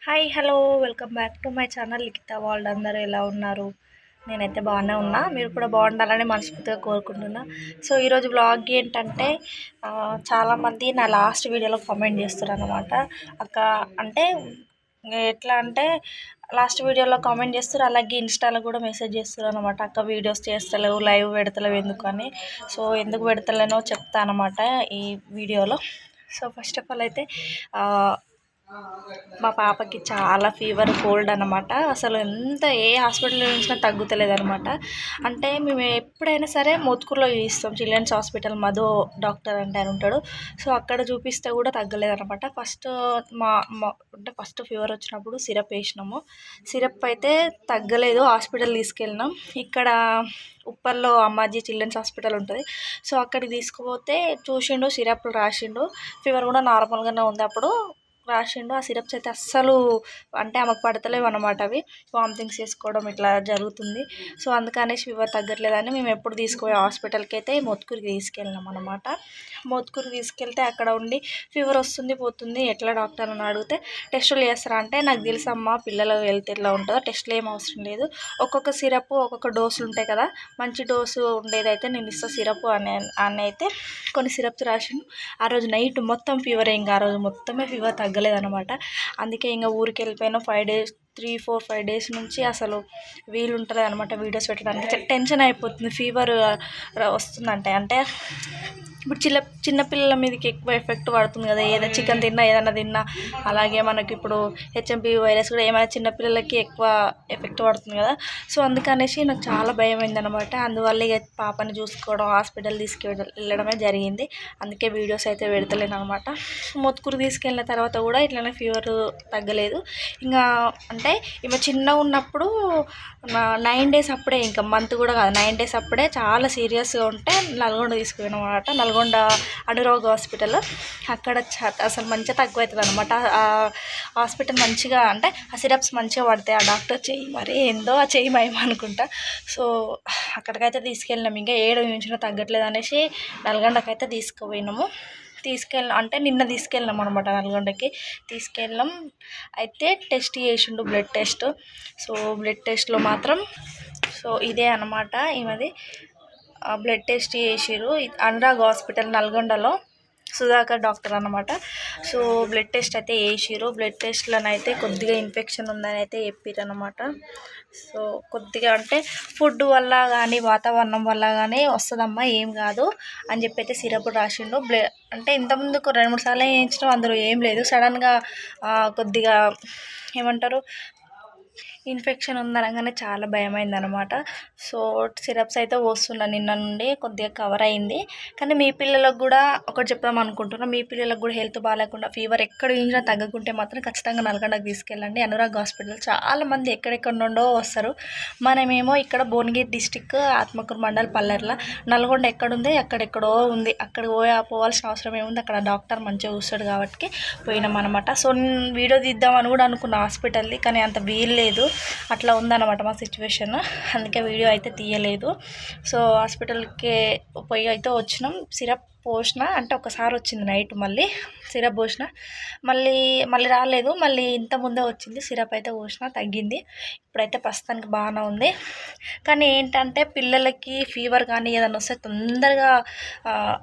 Hi hello welcome back to my channel Likhitha world. అందరూ ఎలా ఉన్నారు? నేనైతే బాగానే ఉన్నా, మీరు కూడా బాగుండాలని మనస్ఫూర్తిగా కోరుకుంటున్నా. సో ఈరోజు వ్లాగ్ ఏంటంటే చాలామంది నా లాస్ట్ వీడియోలో కామెంట్ చేస్తారు అనమాట. అక్క అంటే ఎట్లా అంటే లాస్ట్ వీడియోలో కామెంట్ చేస్తారు, అలాగే ఇన్స్టాలో కూడా మెసేజ్ చేస్తారు అనమాట. అక్క వీడియోస్ చేస్తలేవు, లైవ్ పెడతలేవు ఎందుకు అని. సో ఎందుకు పెడతలేనో చెప్తా అనమాట ఈ వీడియోలో. సో ఫస్ట్ ఆఫ్ ఆల్ అయితే మా పాపకి చాలా ఫీవర్, కోల్డ్ అనమాట. అసలు ఏ హాస్పిటల్లో చూసినా తగ్గుతలేదు అనమాట. అంటే మేము ఎప్పుడైనా సరే మోత్కూరులో చూపిస్తాం, చిల్డ్రన్స్ హాస్పిటల్ మధు డాక్టర్ అంటే అని ఉంటాడు. సో అక్కడ చూపిస్తే కూడా తగ్గలేదు అనమాట. అంటే ఫస్ట్ ఫీవర్ వచ్చినప్పుడు సిరప్ వేసినాము. సిరప్ అయితే తగ్గలేదు, హాస్పిటల్ తీసుకెళ్ళినాం. ఇక్కడ ఉప్పల్లో అమ్మాజీ చిల్డ్రన్స్ హాస్పిటల్ ఉంటుంది. సో అక్కడికి తీసుకుపోతే చూసిండు, సిరప్లు రాసిండు. ఫీవర్ కూడా నార్మల్గానే ఉంది అప్పుడు రాసిండు. ఆ సిరప్స్ అయితే అస్సలు అంటే ఆమెకు పడతలేవు అనమాట. అవి వామిటింగ్స్ చేసుకోవడం ఇట్లా జరుగుతుంది. సో అందుకనేసి ఫీవర్ తగ్గట్లేదని మేము ఎప్పుడు తీసుకుపోయే హాస్పిటల్కి అయితే మోత్కూరుకి తీసుకెళ్ళినాం అనమాట. మోత్కూరుకి తీసుకెళ్తే అక్కడ ఉండి ఫీవర్ వస్తుంది పోతుంది, ఎట్లా డాక్టర్ అని అడిగితే టెస్టులు చేస్తారా అంటే, నాకు తెలుసమ్మా పిల్లల హెల్త్ ఎట్లా ఉంటుందో, టెస్టులు ఏం అవసరం లేదు, ఒక్కొక్క సిరప్ ఒక్కొక్క డోసులు ఉంటాయి కదా, మంచి డోసు ఉండేదైతే నేను ఇస్తా సిరప్ అని అయితే కొన్ని సిరప్స్ రాసిండు. ఆ రోజు నైట్ మొత్తం ఫీవర్, ఇంకా ఆ రోజు మొత్తమే ఫీవర్ తగ్గలేదన్నమాట. అందుకే ఇంకా ఊరికి వెళ్ళిపోయినా 5 డేస్ నుంచి అసలు వీలు ఉంటుంది అనమాట వీడియోస్ పెట్టడానికి. టెన్షన్ అయిపోతుంది ఫీవర్ వస్తుందంటే. అంటే ఇప్పుడు చిన్నపిల్లల మీదకి ఎక్కువ ఎఫెక్ట్ పడుతుంది కదా, ఏదైనా చికెన్ తిన్నా ఏదైనా తిన్నా. అలాగే మనకి ఇప్పుడు హెచ్ఎంపీ వైరస్ కూడా ఏమైనా చిన్నపిల్లలకి ఎక్కువ ఎఫెక్ట్ పడుతుంది కదా. సో అందుకనేసి నాకు చాలా భయం అయిందనమాట. అందువల్ల ఇక పాపని చూసుకోవడం, హాస్పిటల్ వెళ్ళడమే జరిగింది. అందుకే వీడియోస్ అయితే పెడతలేను అనమాట. మొత్తుకూరు తీసుకెళ్ళిన తర్వాత కూడా ఇట్లనే ఫీవర్ తగ్గలేదు. ఇంకా అంటే ఈమె చిన్నగా ఉన్నప్పుడు 9 days అప్పుడే, ఇంకా మంత్ కూడా కాదు, 9 days అప్పుడే చాలా సీరియస్గా ఉంటే నల్గొండ తీసుకుపోయినాం అనమాట. నల్గొండ అనురాగ్ హాస్పిటల్. అక్కడ అసలు మంచిగా తక్కువ అవుతుంది అనమాట. ఆ హాస్పిటల్ మంచిగా అంటే ఆ సిరప్స్ మంచిగా పడతాయి. ఆ డాక్టర్ చెయ్యి మరి ఏందో ఆ చెయ్యి మయం అనుకుంటా. సో అక్కడికైతే తీసుకెళ్ళినాం. ఇంకా ఏడు ఉంచినా తగ్గట్లేదు అనేసి నల్గొండకైతే అంటే నిన్న తీసుకెళ్ళినాం అనమాట. నల్గొండకి తీసుకెళ్ళాం. అయితే టెస్ట్ చేసిండు, బ్లడ్ టెస్ట్. సో బ్లడ్ టెస్ట్లో మాత్రం ఇదే అనమాట ఈమెది. బ్లడ్ టెస్ట్ చేసిర్రు అనురాగ్ హాస్పిటల్ నల్గొండలో, సుధాకర్ డాక్టర్ అనమాట. సో బ్లడ్ టెస్ట్ అయితే వేసిర్రు. బ్లడ్ టెస్ట్లోనైతే కొద్దిగా ఇన్ఫెక్షన్ ఉందని అయితే చెప్పారు అనమాట. సో కొద్దిగా అంటే ఫుడ్ వల్ల కానీ వాతావరణం వల్ల కానీ వస్తుందమ్మా, ఏం కాదు అని చెప్పి అయితే సిరప్ రాసిండు. అంటే ఇంతకుముందుకు 2-3 సార్లు వేయించడం, అందులో ఏం లేదు. సడన్గా కొద్దిగా ఏమంటారు ఇన్ఫెక్షన్ ఉందనగానే చాలా భయమైంది అనమాట. సో సిరప్స్ అయితే పోస్తున్నా నిన్న నుండి, కొద్దిగా కవర్ అయింది. కానీ మీ పిల్లలకు కూడా ఒకటి చెప్దాం అనుకుంటున్నా, మీ పిల్లలకు కూడా హెల్త్ బాగాలేకుండా ఫీవర్ ఎక్కడ చూసినా తగ్గకుంటే మాత్రం ఖచ్చితంగా నల్గొండకు తీసుకెళ్ళండి. అనురాగ్ హాస్పిటల్ చాలామంది ఎక్కడెక్కడ నుండో వస్తారు. మనమేమో ఇక్కడ భువనగిరి డిస్టిక్ ఆత్మకూరు మండల్ పల్లెర్ల. నల్గొండ ఎక్కడుంది, ఎక్కడెక్కడో ఉంది. అక్కడ పోవాల్సిన అవసరం ఏముంది, అక్కడ డాక్టర్ మంచిగా చూస్తాడు కాబట్టి పోయినాం అనమాట. సో వీడియో తీద్దామని కూడా అనుకున్న హాస్పిటల్ది, కానీ అంత వీలు లేదు. అట్లా ఉందన్నమాట మా సిచ్యువేషన్. అందుకే వీడియో అయితే తీయలేదు. సో హాస్పిటల్కి పోయి అయితే వచ్చినాం. సిరప్ పోసిన అంటే ఒకసారి వచ్చింది నైట్, మళ్ళీ సిరప్ పోసిన, మళ్ళీ రాలేదు. మళ్ళీ ఇంత ముందే వచ్చింది. సిరప్ అయితే పోసిన, తగ్గింది. ఇప్పుడైతే ప్రస్తుతానికి బాగానే ఉంది. కానీ ఏంటంటే పిల్లలకి ఫీవర్ కానీ ఏదైనా వస్తే తొందరగా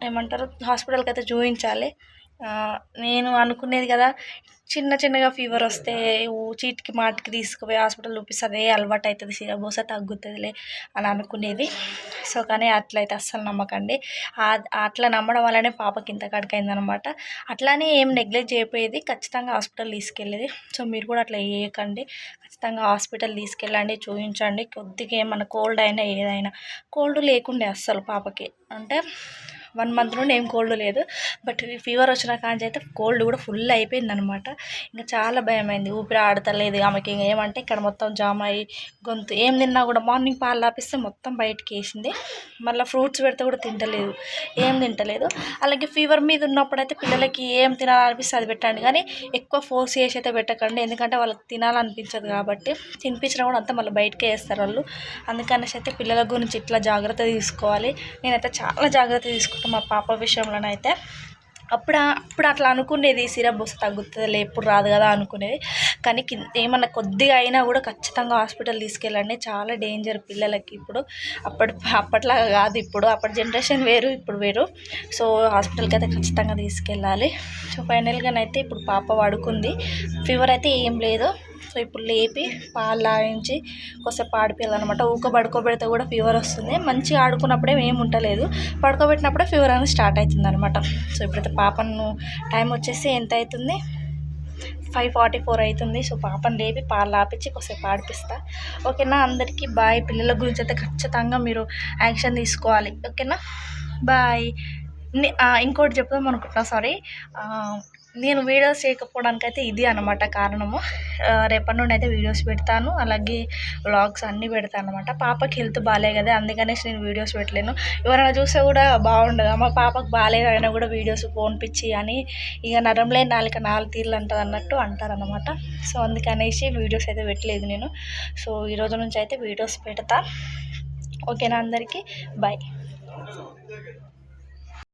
ఏమంటారు హాస్పిటల్కి అయితే చూపించాలి. నేను అనుకునేది కదా, చిన్నగా ఫీవర్ వస్తే చీటికి మాటికి తీసుకుపోయి హాస్పిటల్ చూపిస్తుంది, అలవాటు అవుతుంది, సిరప్ పోస్తే తగ్గుతుందిలే అని అనుకునేది. సో కానీ అట్లయితే అస్సలు నమ్మకండి. అట్లా నమ్మడం వల్లనే పాపకి ఇంత కడికైందనమాట. అట్లానే ఏం నెగ్లెక్ట్ చేయకపోయేది, ఖచ్చితంగా హాస్పిటల్ తీసుకెళ్ళేది. సో మీరు కూడా అట్లా చేయకండి, ఖచ్చితంగా హాస్పిటల్ తీసుకెళ్ళండి, చూపించండి. కొద్దిగా ఏమన్నా కోల్డ్ అయినా ఏదైనా, కోల్డ్ లేకుండే అస్సలు పాపకి. అంటే 1 month నుండి ఏం కోల్డ్ లేదు, బట్ ఫీవర్ వచ్చిన కాంచి అయితే కోల్డ్ కూడా ఫుల్ అయిపోయింది అనమాట. ఇంకా చాలా భయమైంది, ఊపిరి ఆడతలేదు ఆమెకి. ఏమంటే ఇక్కడ మొత్తం జామ్ అయ్యి గొంతు, ఏం తిన్నా కూడా మార్నింగ్ పాలు తాపిస్తే మొత్తం బయటికి వేసింది. మళ్ళీ ఫ్రూట్స్ పెడితే కూడా ఏం తింటలేదు. అలాగే ఫీవర్ మీద ఉన్నప్పుడు అయితే పిల్లలకి ఏం తినాలనిపిస్తే అది పెట్టండి, కానీ ఎక్కువ ఫోర్స్ చేసి అయితే పెట్టకండి. ఎందుకంటే వాళ్ళకి తినాలనిపించదు కాబట్టి, తినిపించినా కూడా అంతా మళ్ళీ బయటకే వేస్తారు వాళ్ళు. అందుకనేసి అయితే పిల్లల గురించి ఇట్లా జాగ్రత్త తీసుకోవాలి. నేనైతే చాలా జాగ్రత్త తీసుకుంటాను మా పాప విషయంలోనైతే. అప్పుడు అట్లా అనుకునేది, సిరప్ పోస్తే తగ్గుతుందిలే, ఎప్పుడు రాదు కదా అనుకునేది. కానీ ఏమన్నా కొద్దిగా అయినా కూడా ఖచ్చితంగా హాస్పిటల్ తీసుకెళ్ళండి, చాలా డేంజర్ పిల్లలకి ఇప్పుడు. అప్పట్లాగా కాదు ఇప్పుడు, అప్పటి జనరేషన్ వేరు, ఇప్పుడు వేరు. సో హాస్పిటల్కి అయితే ఖచ్చితంగా తీసుకెళ్ళాలి. సో ఫైనల్గానైతే ఇప్పుడు పాప పడుకుంది, ఫీవర్ అయితే ఏం లేదు. సో ఇప్పుడు లేపి పాలు లాగించి కొద్దిసేపు ఆడిపియాలన్నమాట. పడుకోబెడితే కూడా ఫీవర్ వస్తుంది, మంచిగా ఆడుకున్నప్పుడే ఏం ఉండలేదు, పడుకోబెట్టినప్పుడే ఫీవర్ అనేది స్టార్ట్ అవుతుంది అనమాట. సో ఇప్పుడైతే పాపను, టైం వచ్చేసి ఎంత అవుతుంది, 5:44 అవుతుంది. సో పాపను లేపి పాలు ఆపించి కొద్దిసేపు ఆడిపిస్తా. ఓకేనా, అందరికీ బాయ్. పిల్లల గురించి అయితే ఖచ్చితంగా మీరు యాక్షన్ తీసుకోవాలి, ఓకేనా. బాయ్. ఇంకోటి చెప్దాం అనుకుంటున్నా, సారీ. నేను వీడియోస్ చేయకపోవడానికి అయితే ఇది అనమాట కారణము. రేపటి నుండి అయితే వీడియోస్ పెడతాను, అలాగే వ్లాగ్స్ అన్నీ పెడతాను అనమాట. పాపకి హెల్త్ బాగాలే కదా, అందుకనేసి నేను వీడియోస్ పెట్టలేను. ఎవరైనా చూస్తే కూడా బాగుండదు, మా పాపకు బాగాలేదు అయినా కూడా వీడియోస్ ఫోన్ పిచ్చి అని, ఇక నరం లేని నాలుక 4 తీర్లు అంటుంది అన్నట్టు అంటారనమాట. సో అందుకనేసి వీడియోస్ అయితే పెట్టలేదు నేను. సో ఈరోజు నుంచి అయితే వీడియోస్ పెడతా, ఓకేనా. అందరికీ బాయ్.